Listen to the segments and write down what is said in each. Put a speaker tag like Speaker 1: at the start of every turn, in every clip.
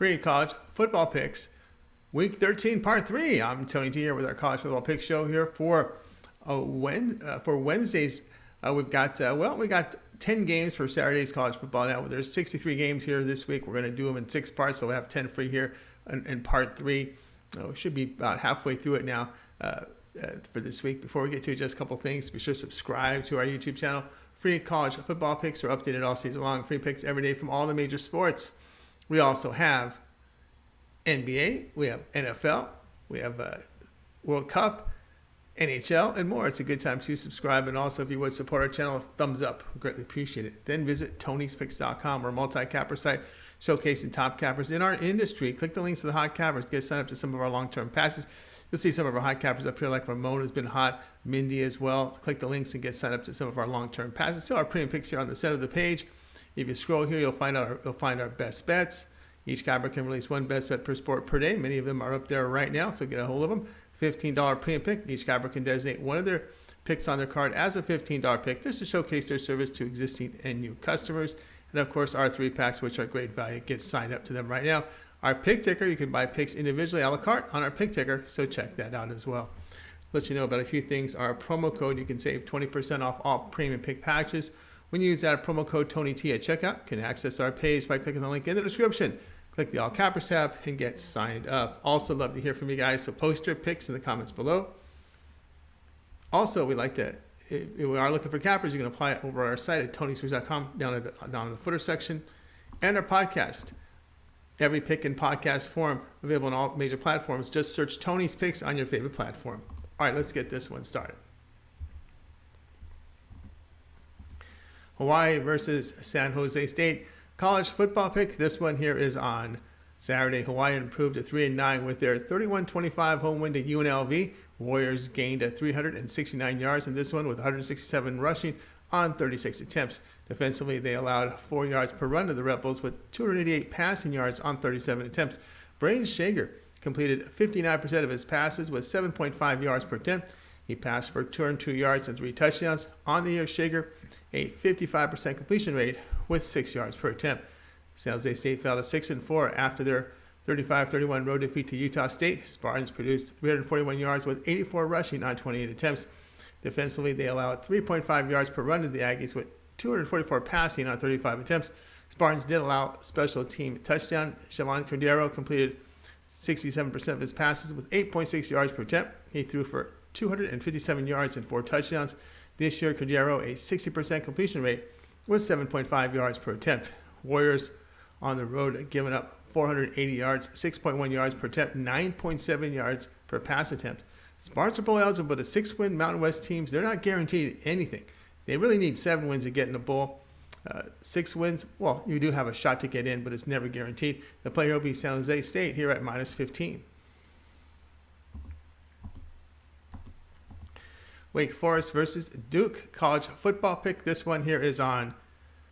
Speaker 1: free college football picks. Week 13, part 3. I'm Tony T here with our college football pick show here for Wednesdays. We got 10 games for Saturday's college football. Now there's 63 games here this week. We're going to do them in 6 parts, so we'll have 10 free here in part 3. We should be about halfway through it now for this week. Before we get to it, just a couple things. Be sure to subscribe to our YouTube channel. Free college football picks are updated all season long. Free picks every day from all the major sports. We also have NBA, we have NFL, we have World Cup, NHL, and more. It's a good time to subscribe. And also, if you would support our channel, thumbs up. We greatly appreciate it. Then visit Tony'sPicks.com, our multi-capper site showcasing top cappers in our industry. Click the links to the hot cappers. Get signed up to some of our long-term passes. You'll see some of our hot cappers up here, like Ramon has been hot, Mindy as well. Click the links and get signed up to some of our long-term passes. So our premium picks here on the center of the page. If you scroll here, you'll find our best bets. Each capper can release one best bet per sport per day. Many of them are up there right now, so get a hold of them. $15 premium pick. Each capper can designate one of their picks on their card as a $15 pick just to showcase their service to existing and new customers. And of course, our 3-packs, which are great value. Get signed up to them right now. Our pick ticker, you can buy picks individually a la carte on our pick ticker, so check that out as well. Let you know about a few things. Our promo code, you can save 20% off all premium pick packages. When you use that promo code TonyT at checkout, you can access our page by clicking the link in the description. Click the All Cappers tab and get signed up. Also, love to hear from you guys, so post your picks in the comments below. Also, we if we are looking for cappers, you can apply it over our site at Tony'sPicks.com down in the footer section. And our podcast. Every pick in podcast form available on all major platforms. Just search Tony's Picks on your favorite platform. All right, let's get this one started. Hawaii versus San Jose State. College football pick. This one here is on Saturday. Hawaii improved to 3-9 with their 31-25 home win to UNLV. Warriors gained 369 yards in this one with 167 rushing on 36 attempts. Defensively, they allowed 4 yards per run to the Rebels with 288 passing yards on 37 attempts. Braden Shager completed 59% of his passes with 7.5 yards per attempt. He passed for 202 yards and 3 touchdowns. On the year, Shager, a 55% completion rate with 6 yards per attempt. San Jose State fell to 6-4 after their 35-31 road defeat to Utah State. Spartans produced 341 yards with 84 rushing on 28 attempts. Defensively, they allowed 3.5 yards per run to the Aggies with 244 passing on 35 attempts. Spartans did allow special team touchdown. Shavon Cordero completed 67% of his passes with 8.6 yards per attempt. He threw for 257 yards and 4 touchdowns. This year, Cordero, a 60% completion rate with 7.5 yards per attempt. Warriors on the road giving up 480 yards, 6.1 yards per attempt, 9.7 yards per pass attempt. Spartans are bowl eligible, but the 6-win Mountain West teams, they're not guaranteed anything. They really need 7 wins to get in the bowl. 6 wins, well, you do have a shot to get in, but it's never guaranteed. The player will be San Jose State here at -15. Wake Forest versus Duke college football pick. This one here is on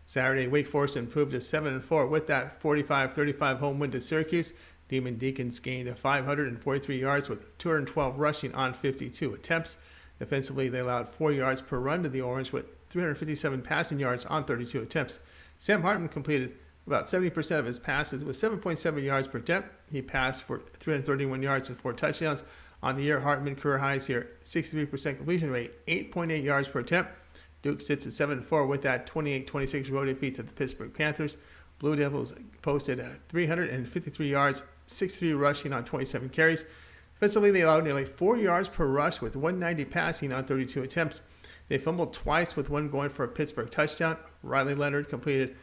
Speaker 1: Saturday. Wake Forest improved to 7-4 with that 45-35 home win to Syracuse. Demon Deacons gained 543 yards with 212 rushing on 52 attempts. Defensively, they allowed 4 yards per run to the Orange with 357 passing yards on 32 attempts. Sam Hartman completed about 70% of his passes with 7.7 yards per attempt. He passed for 331 yards and 4 touchdowns. On the year, Hartman career highs here, 63% completion rate, 8.8 yards per attempt. Duke sits at 7-4 with that 28-26 road defeat to the Pittsburgh Panthers. Blue Devils posted 353 yards, 63 rushing on 27 carries. Defensively, they allowed nearly 4 yards per rush with 190 passing on 32 attempts. They fumbled twice with one going for a Pittsburgh touchdown. Riley Leonard completed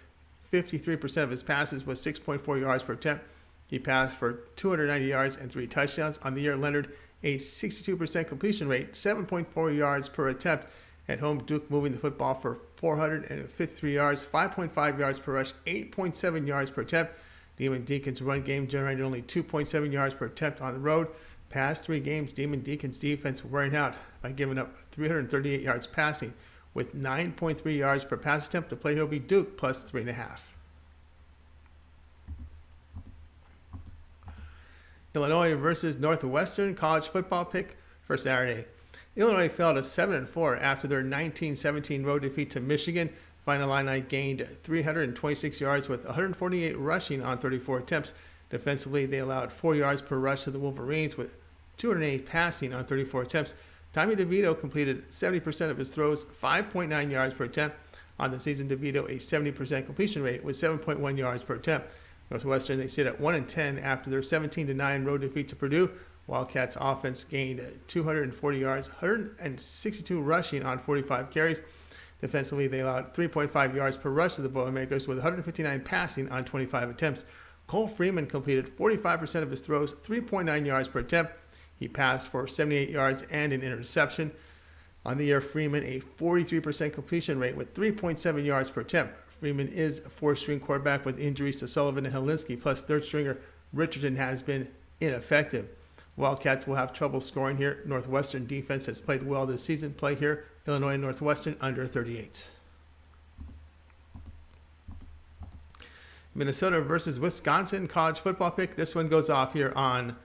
Speaker 1: 53% of his passes with 6.4 yards per attempt. He passed for 290 yards and 3 touchdowns. On the year, Leonard, a 62% completion rate, 7.4 yards per attempt. At home, Duke moving the football for 453 yards, 5.5 yards per rush, 8.7 yards per attempt. Demon Deacons' run game generated only 2.7 yards per attempt on the road. Past 3 games, Demon Deacons' defense wearing out by giving up 338 yards passing with 9.3 yards per pass attempt. The play here will be Duke plus 3.5. Illinois versus Northwestern college football pick for Saturday. Illinois fell to 7-4 after their 19-17 road defeat to Michigan. Final Illini gained 326 yards with 148 rushing on 34 attempts. Defensively, they allowed 4 yards per rush to the Wolverines with 208 passing on 34 attempts. Tommy DeVito completed 70% of his throws, 5.9 yards per attempt. On the season, DeVito a 70% completion rate with 7.1 yards per attempt. Northwestern, they sit at 1-10 after their 17-9 road defeat to Purdue. Wildcats offense gained 240 yards, 162 rushing on 45 carries. Defensively, they allowed 3.5 yards per rush to the Boilermakers with 159 passing on 25 attempts. Cole Freeman completed 45% of his throws, 3.9 yards per attempt. He passed for 78 yards and an interception. On the year, Freeman a 43% completion rate with 3.7 yards per attempt. Freeman is a fourth-string quarterback with injuries to Sullivan and Helinski, plus third-stringer Richardson has been ineffective. Wildcats will have trouble scoring here. Northwestern defense has played well this season. Play here, Illinois and Northwestern under 38. Minnesota versus Wisconsin college football pick. This one goes off here on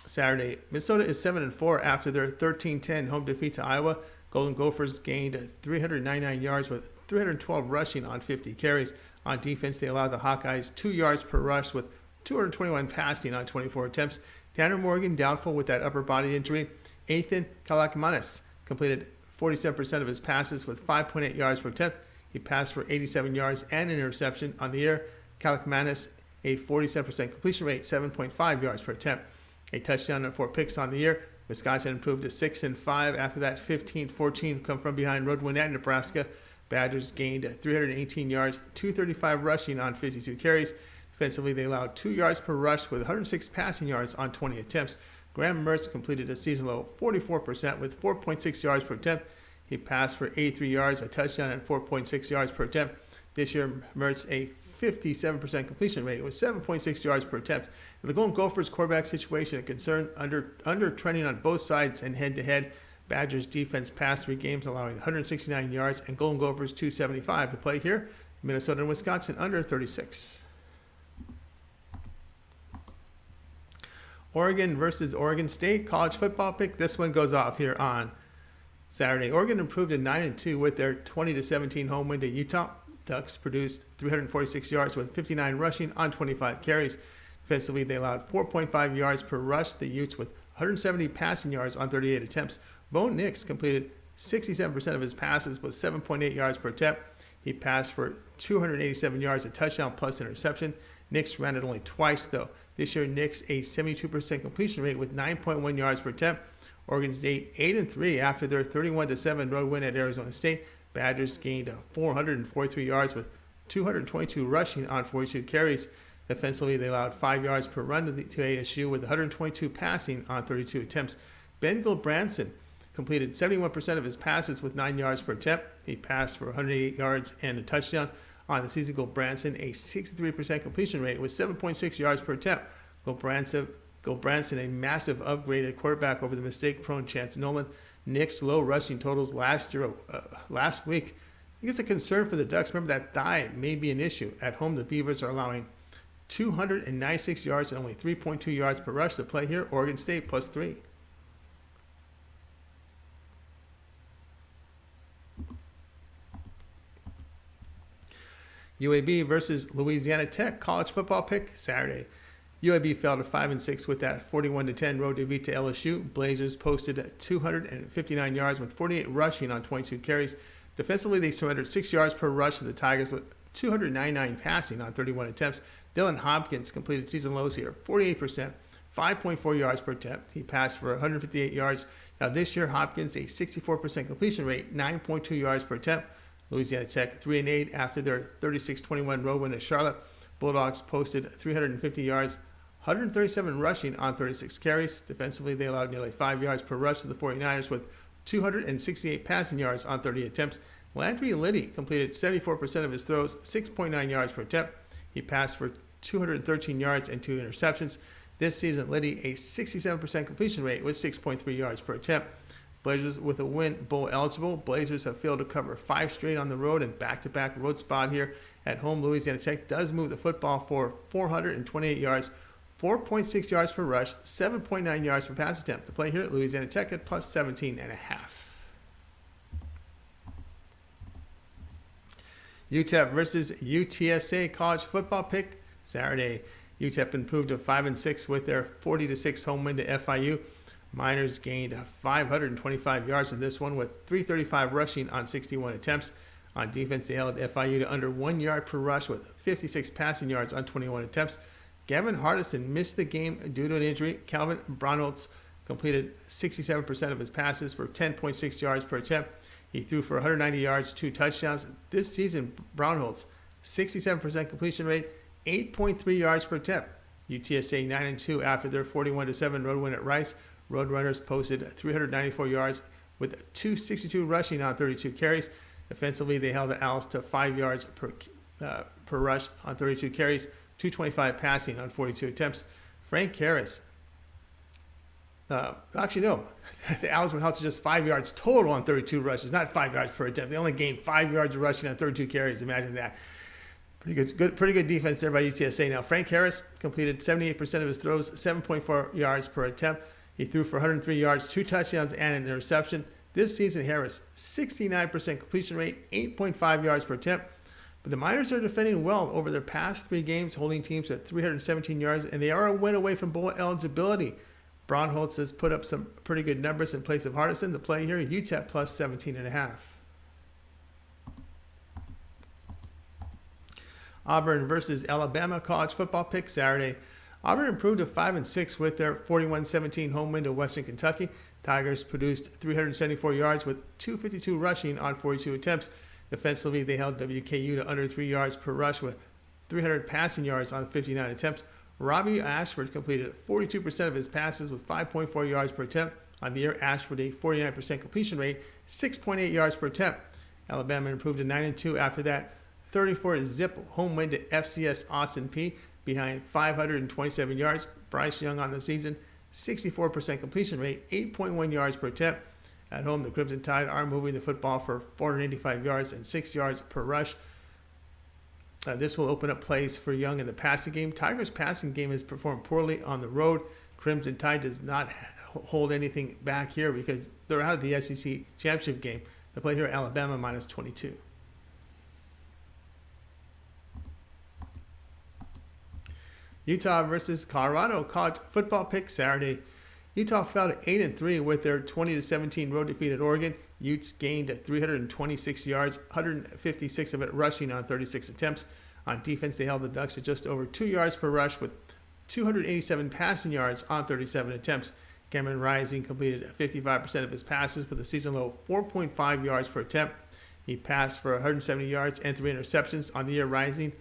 Speaker 1: Saturday. Minnesota is 7-4 after their 13-10 home defeat to Iowa. Golden Gophers gained 399 yards with 312 rushing on 50 carries. On defense, they allowed the Hawkeyes 2 yards per rush with 221 passing on 24 attempts. Tanner Morgan doubtful with that upper body injury. Ethan Kalakmanis completed 47% of his passes with 5.8 yards per attempt. He passed for 87 yards and an interception. On the year, Kalakmanis a 47% completion rate, 7.5 yards per attempt. A touchdown and 4 picks on the year. Wisconsin improved to 6-5 after that 15-14 come from behind road win at Nebraska. Badgers gained 318 yards, 235 rushing on 52 carries. Defensively, they allowed 2 yards per rush with 106 passing yards on 20 attempts. Graham Mertz completed a season low 44% with 4.6 yards per attempt. He passed for 83 yards, a touchdown, and 4.6 yards per attempt. This year, Mertz a 57% completion rate with 7.6 yards per attempt. The Golden Gophers quarterback situation a concern, under trending on both sides and head-to-head. Badgers defense passed 3 games, allowing 169 yards, and Golden Gophers 275 to play here. Minnesota and Wisconsin under 36. Oregon versus Oregon State college football pick. This one goes off here on Saturday. Oregon improved to 9-2 with their 20-17 home win to Utah. Ducks produced 346 yards with 59 rushing on 25 carries. Defensively, they allowed 4.5 yards per rush. The Utes with 170 passing yards on 38 attempts. Bo Nix completed 67% of his passes with 7.8 yards per attempt. He passed for 287 yards, a touchdown plus interception. Nix ran it only twice, though. This year, Nix a 72% completion rate with 9.1 yards per attempt. Oregon State 8-3 after their 31-7 road win at Arizona State. Badgers gained 443 yards with 222 rushing on 42 carries. Defensively, they allowed 5 yards per run to ASU with 122 passing on 32 attempts. Ben Gulbranson completed 71% of his passes with 9 yards per attempt. He passed for 108 yards and a touchdown. On the season, Gulbranson a 63% completion rate with 7.6 yards per attempt. Gulbranson a massive upgraded quarterback over the mistake-prone Chance Nolan. Nick's low rushing totals last week. I think it's a concern for the Ducks. Remember that thigh may be an issue. At home, the Beavers are allowing 296 yards and only 3.2 yards per rush to play here. Oregon State +3. UAB versus Louisiana Tech college football pick Saturday. UAB fell to 5-6 with that 41-10 road defeat to LSU. Blazers posted 259 yards with 48 rushing on 22 carries. Defensively, they surrendered 6 yards per rush to the Tigers with 299 passing on 31 attempts. Dylan Hopkins completed season lows here, 48%, 5.4 yards per attempt. He passed for 158 yards. Now this year, Hopkins a 64% completion rate, 9.2 yards per attempt. Louisiana Tech 3-8 after their 36-21 road win at Charlotte. Bulldogs posted 350 yards, 137 rushing on 36 carries. Defensively, they allowed nearly 5 yards per rush to the 49ers with 268 passing yards on 30 attempts. Landry Liddy completed 74% of his throws, 6.9 yards per attempt. He passed for 213 yards and 2 interceptions. This season, Liddy a 67% completion rate with 6.3 yards per attempt. Blazers with a win bowl eligible. Blazers have failed to cover 5 straight on the road and back-to-back road spot here. At home, Louisiana Tech does move the football for 428 yards, 4.6 yards per rush, 7.9 yards per pass attempt. To play here at Louisiana Tech at +17.5. UTEP versus UTSA college football pick Saturday. UTEP improved to 5-6 with their 40-6 home win to FIU. Miners gained 525 yards in this one with 335 rushing on 61 attempts. On defense, they held FIU to under 1 yard per rush with 56 passing yards on 21 attempts. Gavin Hardison missed the game due to an injury. Calvin Braunholtz completed 67% of his passes for 10.6 yards per attempt. He threw for 190 yards, 2 touchdowns. This season, Braunholtz, 67% completion rate, 8.3 yards per attempt. UTSA 9-2 after their 41-7 road win at Rice. Roadrunners posted 394 yards with 262 rushing on 32 carries. Offensively, they held the Owls to 5 yards per rush on 32 carries, 225 passing on 42 attempts. Frank Harris, the Owls were held to just 5 yards total on 32 rushes, not 5 yards per attempt. They only gained 5 yards of rushing on 32 carries. Imagine that. Pretty good defense there by UTSA. Now, Frank Harris completed 78% of his throws, 7.4 yards per attempt. He threw for 103 yards, 2 touchdowns, and an interception. This season, Harris, 69% completion rate, 8.5 yards per attempt. But the Miners are defending well over their past 3 games, holding teams at 317 yards, and they are a win away from bowl eligibility. Braunholtz has put up some pretty good numbers in place of Hardison. The play here, UTEP plus 17.5. Auburn versus Alabama college football pick Saturday. Auburn improved to 5-6 with their 41-17 home win to Western Kentucky. Tigers produced 374 yards with 252 rushing on 42 attempts. Defensively, they held WKU to under 3 yards per rush with 300 passing yards on 59 attempts. Robbie Ashford completed 42% of his passes with 5.4 yards per attempt. On the year, Ashford a 49% completion rate, 6.8 yards per attempt. Alabama improved to 9-2 after that 34-zip home win to FCS Austin Peay behind 527 yards. Bryce Young on the season, 64% completion rate, 8.1 yards per attempt. At home, the Crimson Tide are moving the football for 485 yards and 6 yards per rush. This will open up plays for Young in the passing game. Tigers' passing game has performed poorly on the road. Crimson Tide does not hold anything back here because they're out of the SEC championship game. They play here at Alabama minus 22. Utah versus Colorado college football pick Saturday. Utah fell to 8-3 with their 20-17 road defeat at Oregon. Utes gained 326 yards, 156 of it rushing on 36 attempts. On defense, they held the Ducks to just over 2 yards per rush with 287 passing yards on 37 attempts. Cameron Rising completed 55% of his passes with a season low 4.5 yards per attempt. He passed for 170 yards and 3 interceptions. On the year, Rising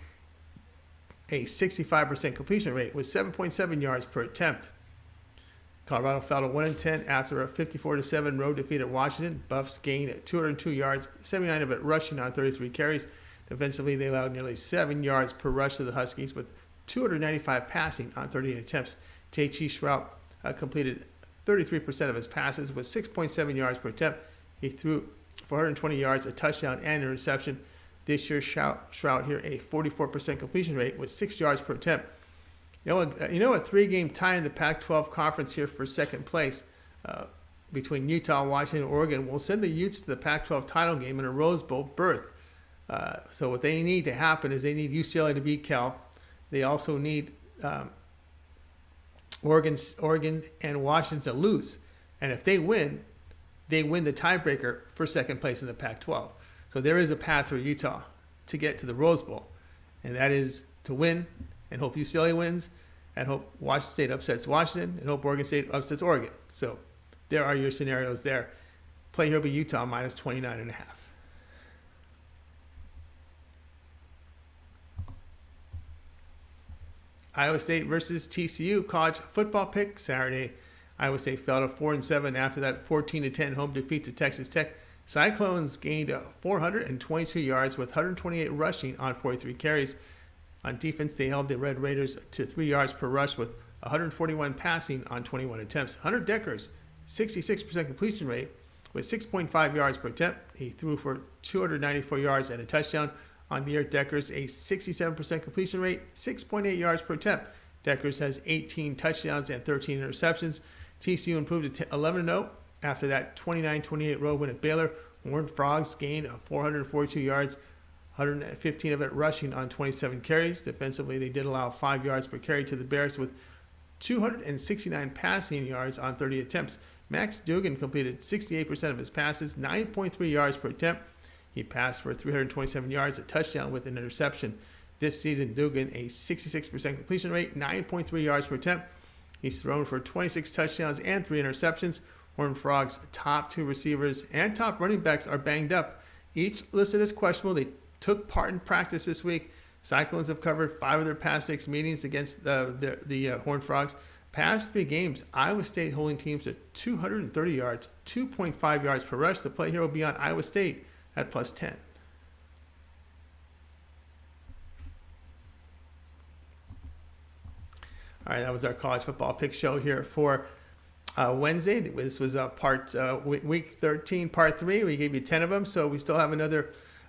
Speaker 1: a 65% completion rate with 7.7 yards per attempt. Colorado fell to 1-10 after a 54-7 road defeat at Washington. Buffs gained 202 yards, 79 of it rushing on 33 carries. Defensively, they allowed nearly 7 yards per rush to the Huskies with 295 passing on 38 attempts. Taichi Shrout completed 33% of his passes with 6.7 yards per attempt. He threw 420 yards, a touchdown, and an interception. This year, Shrout here a 44% completion rate with 6 yards per attempt. A 3-game tie in the Pac-12 conference here for second place between Utah, Washington, and Oregon will send the Utes to the Pac-12 title game in a Rose Bowl berth. So what they need to happen is they need UCLA to beat Cal. They also need Oregon and Washington to lose. And if they win the tiebreaker for second place in the Pac-12. So there is a path for Utah to get to the Rose Bowl, and that is to win and hope UCLA wins and hope Washington State upsets Washington and hope Oregon State upsets Oregon. So there are your scenarios there. Play here by Utah minus 29.5. Iowa State versus TCU college football pick Saturday. Iowa State fell to 4-7 after that 14-10 home defeat to Texas Tech. Cyclones gained 422 yards with 128 rushing on 43 carries. On defense, they held the Red Raiders to 3 yards per rush with 141 passing on 21 attempts. Hunter Deckers, 66% completion rate with 6.5 yards per attempt. He threw for 294 yards and a touchdown. On the year, Deckers a 67% completion rate, 6.8 yards per attempt. Deckers has 18 touchdowns and 13 interceptions. TCU improved to 11-0 after that 29-28 road win at Baylor. Horned Frogs gained 442 yards, 115 of it rushing on 27 carries. Defensively, they did allow 5 yards per carry to the Bears with 269 passing yards on 30 attempts. Max Duggan completed 68% of his passes, 9.3 yards per attempt. He passed for 327 yards, a touchdown with an interception. This season, Duggan, a 66% completion rate, 9.3 yards per attempt. He's thrown for 26 touchdowns and 3 interceptions. Horned Frogs' top 2 receivers and top running backs are banged up, each listed as questionable. They took part in practice this week. Cyclones have covered 5 of their past 6 meetings against the Horned Frogs. Past 3 games, Iowa State holding teams to 230 yards, 2.5 yards per rush. The play here will be on Iowa State at plus 10. All right, that was our college football pick show here for Wednesday. This was week 13, part 3. We gave you 10 of them, so we still have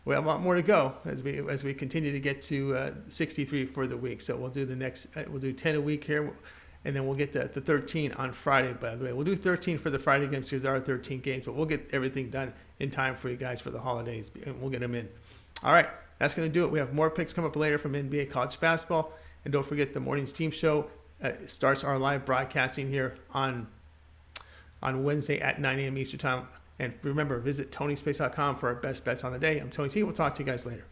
Speaker 1: we have a lot more to go as we continue to get to 63 for the week. So we'll do we'll do 10 a week here, and then we'll get to the 13 on Friday. By the way, we'll do 13 for the Friday games because there are 13 games, but we'll get everything done in time for you guys for the holidays, and we'll get them in. All right, that's going to do it. We have more picks come up later from NBA college basketball, and don't forget the morning's team show starts our live broadcasting here on Wednesday at 9 a.m. Eastern Time. And remember, visit TonySpace.com for our best bets on the day. I'm Tony T. We'll talk to you guys later.